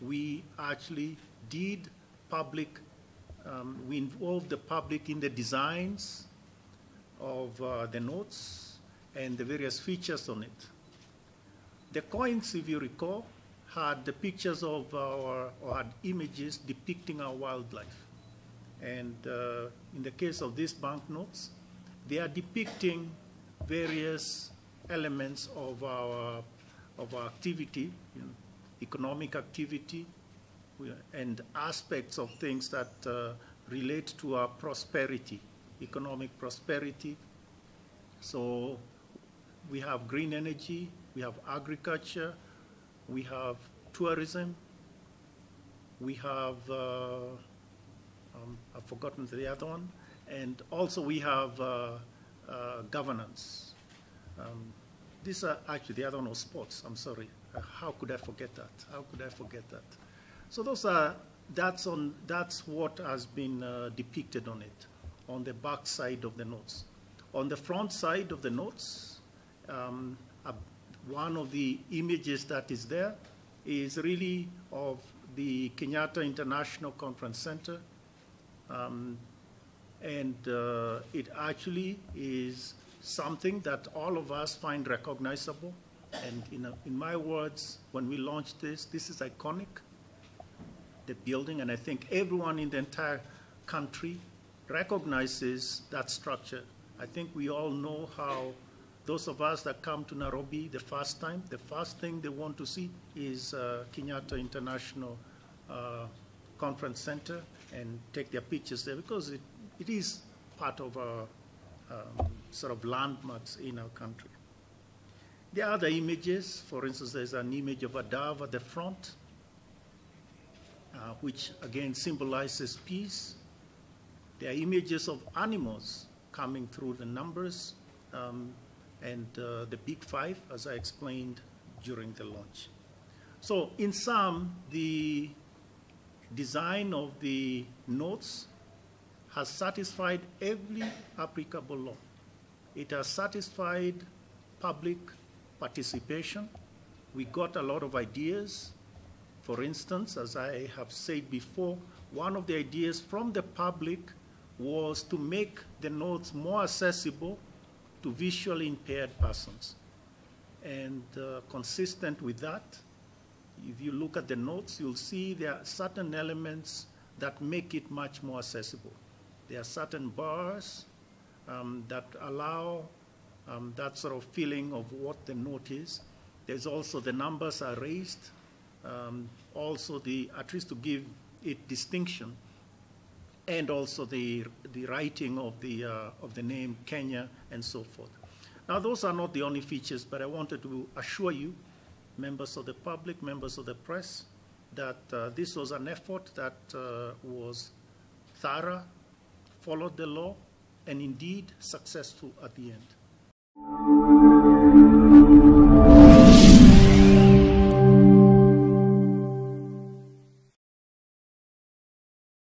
We actually did public, we involved the public in the designs of the notes and the various features on it. The coins, if you recall, had the pictures of or had images depicting our wildlife. And in the case of these banknotes, they are depicting various elements of our activity, economic activity, and aspects of things that relate to our prosperity, economic prosperity. So we have green energy, we have agriculture, we have tourism, we have, I've forgotten the other one, and also we have governance. These are actually, the other one was sports, I'm sorry. How could I forget that? How could I forget that? So those are, that's what has been depicted on it, on the back side of the notes. On the front side of the notes, one of the images that is there is really of the Kenyatta International Conference Center. It actually is something that all of us find recognizable. And in my words, when we launched this is iconic, the building, and I think everyone in the entire country recognizes that structure. I think we all know how those of us that come to Nairobi the first time, the first thing they want to see is Kenyatta International Conference Center and take their pictures there because it is part of our sort of landmarks in our country. There are other images. For instance, there's an image of a dove at the front, which again symbolizes peace. There are images of animals coming through the numbers and the big five, as I explained during the launch. So in sum, the design of the notes has satisfied every applicable law. It has satisfied public participation. We got a lot of ideas. For instance, as I have said before, one of the ideas from the public was to make the notes more accessible to visually impaired persons. And consistent with that, if you look at the notes, you'll see there are certain elements that make it much more accessible. There are certain bars that allow that sort of feeling of what the note is. There's also the numbers are raised, also at least to give it distinction, and also the writing of the name Kenya and so forth. Now those are not the only features, but I wanted to assure you, members of the public, members of the press, that this was an effort that was thorough, followed the law, and indeed successful at the end.